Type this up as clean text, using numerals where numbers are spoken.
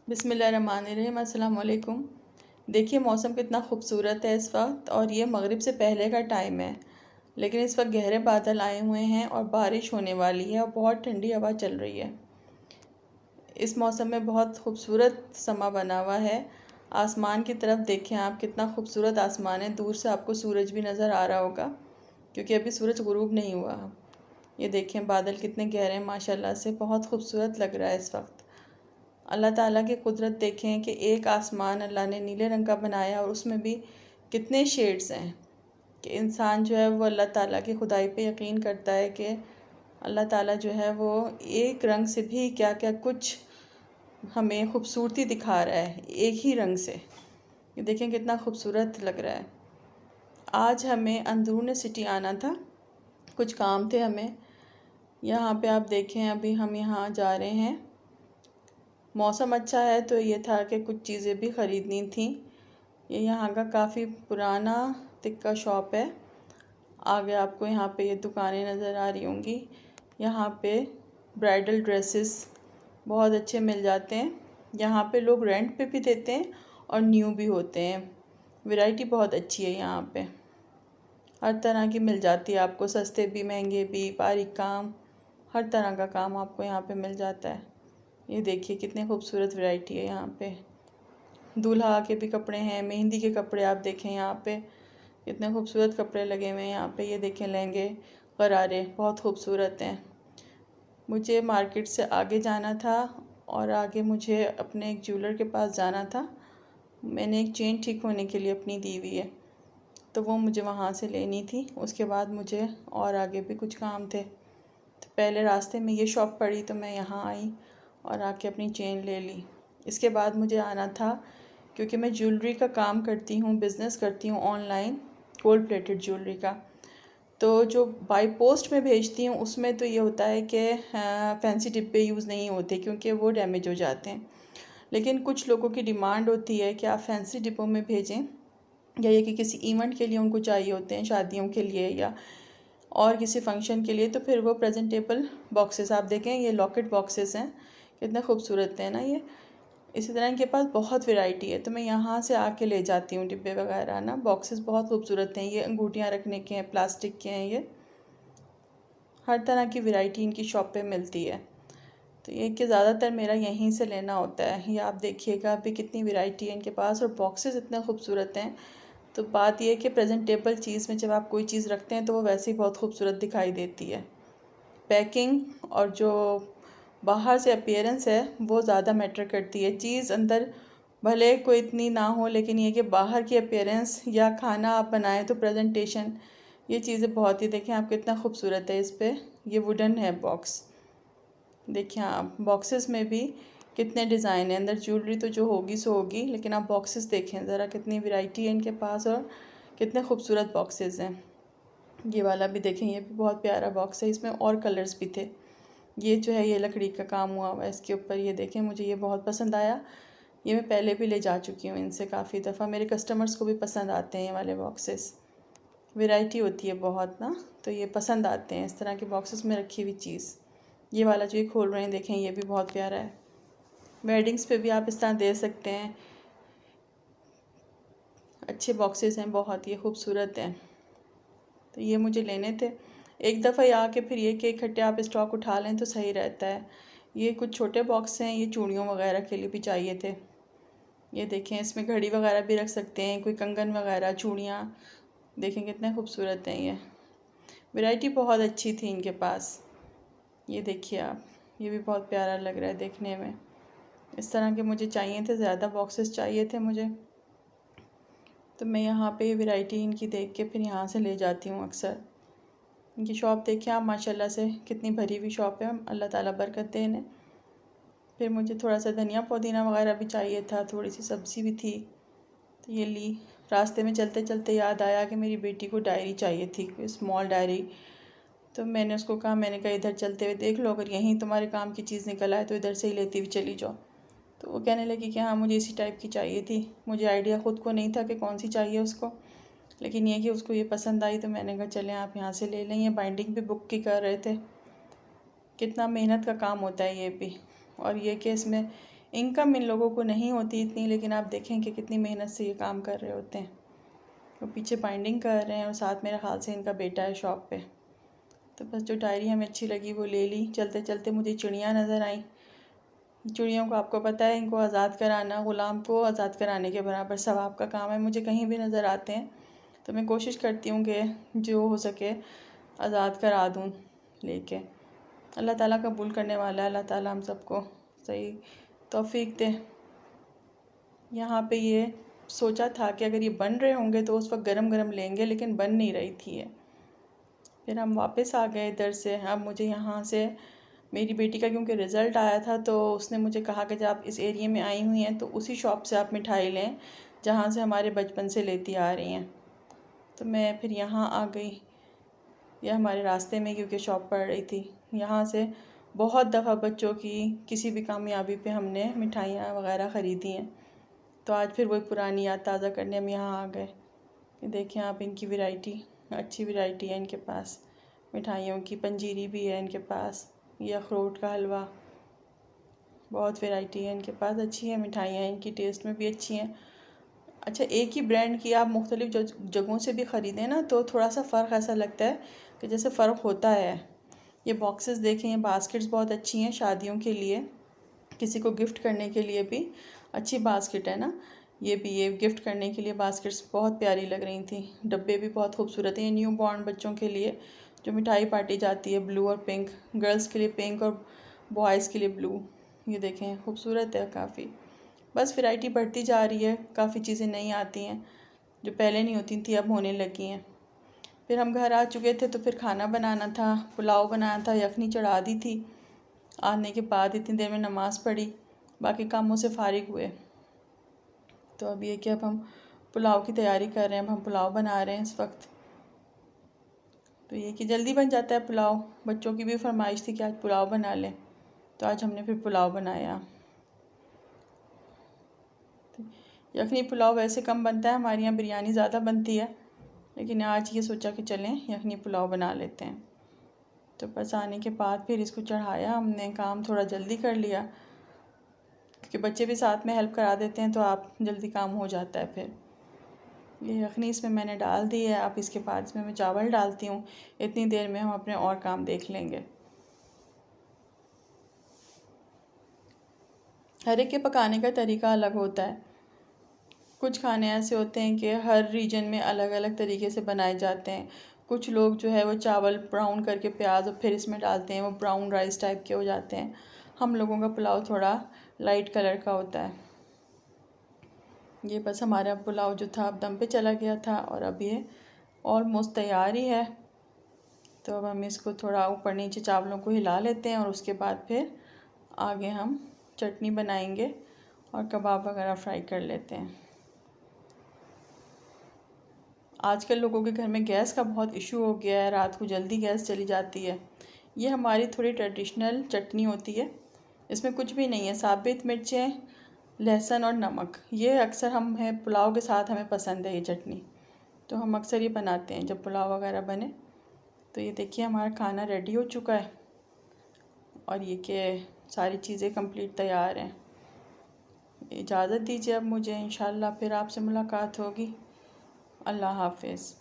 बिस्मिल्लाहिर्रहमानिर्रहीम। अस्सलाम वालेकुम। देखिए मौसम कितना खूबसूरत है इस वक्त, और ये मगरिब से पहले का टाइम है, लेकिन इस वक्त गहरे बादल आए हुए हैं और बारिश होने वाली है और बहुत ठंडी हवा चल रही है। इस मौसम में बहुत खूबसूरत समा बना हुआ है। आसमान की तरफ देखें आप, कितना खूबसूरत आसमान है। दूर से आपको सूरज भी नज़र आ रहा होगा, क्योंकि अभी सूरज गुरूब नहीं हुआ। ये देखें बादल कितने गहरे हैं, माशाल्लाह से बहुत खूबसूरत लग रहा है इस वक्त। अल्लाह ताला की कुदरत देखें कि एक आसमान अल्लाह ने नीले रंग का बनाया और उसमें भी कितने शेड्स हैं कि इंसान जो है वो अल्लाह ताला की खुदाई पे यकीन करता है कि अल्लाह ताला जो है वो एक रंग से भी क्या क्या कुछ हमें खूबसूरती दिखा रहा है एक ही रंग से। ये देखें कितना खूबसूरत लग रहा है। आज हमें अंदरून सिटी आना था, कुछ काम थे हमें। यहाँ पे आप देखें अभी हम यहाँ जा रहे हैं। मौसम अच्छा है तो ये था कि कुछ चीज़ें भी ख़रीदनी थी। ये यहाँ का काफ़ी पुराना तिक्का शॉप है। आगे आपको यहाँ पे ये दुकानें नज़र आ रही होंगी। यहाँ पे ब्राइडल ड्रेसेस बहुत अच्छे मिल जाते हैं। यहाँ पे लोग रेंट पे भी देते हैं और न्यू भी होते हैं। वैरायटी बहुत अच्छी है यहाँ पे, हर तरह की मिल जाती है आपको, सस्ते भी महंगे भी, बारीक काम, हर तरह का काम आपको यहाँ पे मिल जाता है। ये देखिए कितने खूबसूरत वैरायटी है यहाँ पे। दूल्हा के भी कपड़े हैं, मेहंदी के कपड़े आप देखें यहाँ पे कितने खूबसूरत कपड़े लगे हुए हैं यहाँ पे। ये देखें लहंगे गरारे बहुत खूबसूरत हैं। मुझे मार्केट से आगे जाना था और आगे मुझे अपने एक ज्वेलर के पास जाना था। मैंने एक चेन ठीक होने के लिए अपनी दी हुई है, तो वो मुझे वहाँ से लेनी थी। उसके बाद मुझे और आगे भी कुछ काम थे, तो पहले रास्ते में ये शॉप पड़ी तो मैं यहाँ आई और आके अपनी चेन ले ली। इसके बाद मुझे आना था, क्योंकि मैं ज्वेलरी का काम करती हूँ, बिज़नेस करती हूँ ऑनलाइन, गोल्ड प्लेटेड ज्वेलरी का। तो जो बाई पोस्ट में भेजती हूँ उसमें तो ये होता है कि फैंसी डिब्बे यूज़ नहीं होते, क्योंकि वो डैमेज हो जाते हैं। लेकिन कुछ लोगों की डिमांड होती है कि आप फैंसी डिब्बों में भेजें, या ये कि किसी इवेंट के लिए उनको चाहिए होते हैं, शादियों के लिए या और किसी फंक्शन के लिए, तो फिर वो प्रेजेंटेबल बॉक्सेस आप देखें, ये लॉकेट बॉक्सेस हैं, कितने खूबसूरत हैं ना ये। इसी तरह इनके पास बहुत वैरायटी है, तो मैं यहाँ से आके ले जाती हूँ डिब्बे वगैरह ना। बॉक्सेस बहुत खूबसूरत हैं, ये अंगूठियाँ रखने के हैं, प्लास्टिक के हैं। ये हर तरह की वैरायटी इनकी शॉप पे मिलती है, तो ये कि ज़्यादातर मेरा यहीं से लेना होता है। ये आप देखिएगा अभी कितनी वैरायटी है इनके पास, और बॉक्सेस इतने खूबसूरत हैं। तो बात यह है कि प्रेजेंटेबल चीज़ में जब आप कोई चीज़ रखते हैं तो वो वैसे ही बहुत खूबसूरत दिखाई देती है। पैकिंग और जो बाहर से अपीयरेंस है वो ज़्यादा मैटर करती है। चीज़ अंदर भले कोई इतनी ना हो, लेकिन ये कि बाहर की अपीयरेंस या खाना आप बनाएं तो प्रेजेंटेशन, ये चीज़ें बहुत ही, देखें आप कितना खूबसूरत है। इस पर ये वुडन है बॉक्स, देखिए आप बॉक्सेस में भी कितने डिज़ाइन है। अंदर ज्वेलरी तो जो होगी सो होगी, लेकिन आप बॉक्सेस देखें ज़रा, कितनी वैरायटी है इनके पास और कितने खूबसूरत बॉक्सेस हैं। ये वाला भी देखें, ये भी बहुत प्यारा बॉक्स है, इसमें और कलर्स भी थे। ये जो है ये लकड़ी का काम हुआ हुआ है इसके ऊपर, ये देखें मुझे ये बहुत पसंद आया। ये मैं पहले भी ले जा चुकी हूँ इनसे काफ़ी दफ़ा, मेरे कस्टमर्स को भी पसंद आते हैं ये वाले बॉक्सेस। वैरायटी होती है बहुत ना, तो ये पसंद आते हैं इस तरह के बॉक्सेस में रखी हुई चीज़। ये वाला जो ये खोल रहे हैं देखें, ये भी बहुत प्यारा है। वेडिंग्स पे भी आप इस तरह दे सकते हैं। अच्छे बॉक्सेस हैं, बहुत ये खूबसूरत हैं। तो ये मुझे लेने थे। एक दफ़ा ही आके फिर ये कि इकट्ठे आप स्टॉक उठा लें तो सही रहता है। ये कुछ छोटे बॉक्स हैं, ये चूड़ियों वगैरह के लिए भी चाहिए थे। ये देखें इसमें घड़ी वगैरह भी रख सकते हैं, कोई कंगन वगैरह, चूड़ियाँ, देखें कितने खूबसूरत हैं ये। वैरायटी बहुत अच्छी थी इनके पास। ये देखिए आप, ये भी बहुत प्यारा लग रहा है देखने में। इस तरह के मुझे चाहिए थे, ज़्यादा बॉक्सेस चाहिए थे मुझे, तो मैं यहाँ पे वैरायटी इनकी देख के फिर यहाँ से ले जाती हूँ अक्सर। इनकी शॉप देखिए आप, माशाल्लाह से कितनी भरी हुई शॉप है, अल्लाह ताला बरकत दे इन्हें। फिर मुझे थोड़ा सा धनिया पुदीना वगैरह भी चाहिए था, थोड़ी सी सब्ज़ी भी थी, तो ये ली। रास्ते में चलते चलते याद आया कि मेरी बेटी को डायरी चाहिए थी, स्मॉल डायरी। तो मैंने उसको कहा, मैंने कहा इधर चलते हुए देख लो, अगर यहीं तुम्हारे काम की चीज़ निकल आए तो इधर से ही लेती हुई चली जाओ। तो वो कहने लगी कि हाँ मुझे इसी टाइप की चाहिए थी। मुझे आइडिया ख़ुद को नहीं था कि कौन सी चाहिए उसको, लेकिन ये कि उसको ये पसंद आई, तो मैंने कहा चलें आप यहाँ से ले लें। ये बाइंडिंग भी बुक की कर रहे थे। कितना मेहनत का काम होता है ये भी, और ये कि इसमें इनकम इन लोगों को नहीं होती इतनी, लेकिन आप देखें कि कितनी मेहनत से ये काम कर रहे होते हैं। वो पीछे बाइंडिंग कर रहे हैं और साथ मेरे ख्याल से इनका बेटा है शॉप पे। तो बस जो डायरी हमें अच्छी लगी वो ले ली। चलते चलते मुझे चिड़ियाँ नज़र आईं। चिड़ियों को आपको पता है, इनको आज़ाद कराना ग़ुलाम को आज़ाद कराने के बराबर सवाब का काम है। मुझे कहीं भी नज़र आते हैं तो मैं कोशिश करती हूँ कि जो हो सके आज़ाद करा दूँ लेके। अल्लाह ताला कबूल करने वाला है। अल्लाह ताला हम सबको सही तौफीक दे। यहाँ पे ये सोचा था कि अगर ये बन रहे होंगे तो उस वक्त गरम गरम लेंगे, लेकिन बन नहीं रही थी ये। फिर हम वापस आ गए इधर से। अब मुझे यहाँ से मेरी बेटी का क्योंकि रिज़ल्ट आया था तो उसने मुझे कहा कि जब आप इस एरिया में आई हुई हैं तो उसी शॉप से आप मिठाई लें जहाँ से हमारे बचपन से लेती आ रही हैं। तो मैं फिर यहाँ आ गई। यह हमारे रास्ते में क्योंकि शॉप पड़ रही थी। यहाँ से बहुत दफ़ा बच्चों की किसी भी कामयाबी पे हमने मिठाइयाँ वगैरह ख़रीदी हैं। तो आज फिर वही पुरानी याद ताज़ा करने हम यहाँ आ गए। देखें आप, इनकी वैरायटी, अच्छी वैरायटी है इनके पास मिठाइयों की। पंजीरी भी है इनके पास, ये अखरोट का हलवा, बहुत वैरायटी है इनके पास। अच्छी है मिठाइयाँ, इनकी टेस्ट में भी अच्छी हैं। अच्छा, एक ही ब्रांड की आप मुख्तलिफ जगहों से भी ख़रीदें ना तो थोड़ा सा फ़र्क ऐसा लगता है कि जैसे फ़र्क होता है। ये बॉक्सेस देखें, ये बास्केट्स बहुत अच्छी हैं शादियों के लिए, किसी को गिफ्ट करने के लिए भी अच्छी बास्केट है ना। ये भी, ये गिफ्ट करने के लिए बास्केट्स बहुत प्यारी लग रही थी। डब्बे भी बहुत खूबसूरत हैं। ये न्यू बॉर्न बच्चों के लिए जो मिठाई पार्टी जाती है, ब्लू और पिंक, गर्ल्स के लिए पिंक और बॉयज़ के लिए ब्लू। ये देखें, खूबसूरत है काफ़ी। बस वैरायटी बढ़ती जा रही है, काफ़ी चीज़ें नई आती हैं जो पहले नहीं होती थी, अब होने लगी हैं। फिर हम घर आ चुके थे तो फिर खाना बनाना था, पुलाव बनाना था, यखनी चढ़ा दी थी। आने के बाद इतनी देर में नमाज़ पढ़ी, बाकी कामों से फारिग हुए। तो अब ये कि अब हम पुलाव की तैयारी कर रहे हैं। अब हम पुलाव बना रहे हैं इस वक्त। तो ये कि जल्दी बन जाता है पुलाव। बच्चों की भी फरमाइश थी कि आज पुलाव बना लें, तो आज हमने फिर पुलाव बनाया। यखनी पुलाव वैसे कम बनता है, हमारे यहाँ बिरयानी ज़्यादा बनती है, लेकिन आज ये सोचा कि चलें यखनी पुलाव बना लेते हैं। तो बस आने के बाद फिर इसको चढ़ाया हमने। काम थोड़ा जल्दी कर लिया क्योंकि बच्चे भी साथ में हेल्प करा देते हैं तो आप जल्दी काम हो जाता है। फिर ये यखनी इसमें मैंने डाल दी है। अब इसके बाद इसमें मैं चावल डालती हूँ। इतनी देर में हम अपने और काम देख लेंगे। हर एक के पकाने का तरीका अलग होता है। कुछ खाने ऐसे होते हैं कि हर रीजन में अलग अलग तरीके से बनाए जाते हैं। कुछ लोग जो है वो चावल ब्राउन करके प्याज और फिर इसमें डालते हैं, वो ब्राउन राइस टाइप के हो जाते हैं। हम लोगों का पुलाव थोड़ा लाइट कलर का होता है। ये बस हमारा पुलाव जो था अब दम पे चला गया था और अब ये ऑलमोस्ट तैयार ही है। तो अब हम इसको थोड़ा ऊपर नीचे चावलों को हिला लेते हैं और उसके बाद फिर आगे हम चटनी बनाएंगे और कबाब वगैरह फ्राई कर लेते हैं। आजकल लोगों के घर में गैस का बहुत इशू हो गया है, रात को जल्दी गैस चली जाती है। ये हमारी थोड़ी ट्रेडिशनल चटनी होती है। इसमें कुछ भी नहीं है, साबित मिर्चें, लहसुन और नमक। ये अक्सर हम है पुलाव के साथ हमें पसंद है ये चटनी, तो हम अक्सर ये बनाते हैं जब पुलाव वगैरह बने। तो ये देखिए हमारा खाना रेडी हो चुका है और ये कि सारी चीज़ें कंप्लीट तैयार हैं। इजाज़त दीजिए अब मुझे, इंशाल्लाह फिर आपसे मुलाकात होगी। अल्लाह हाफ़िज़।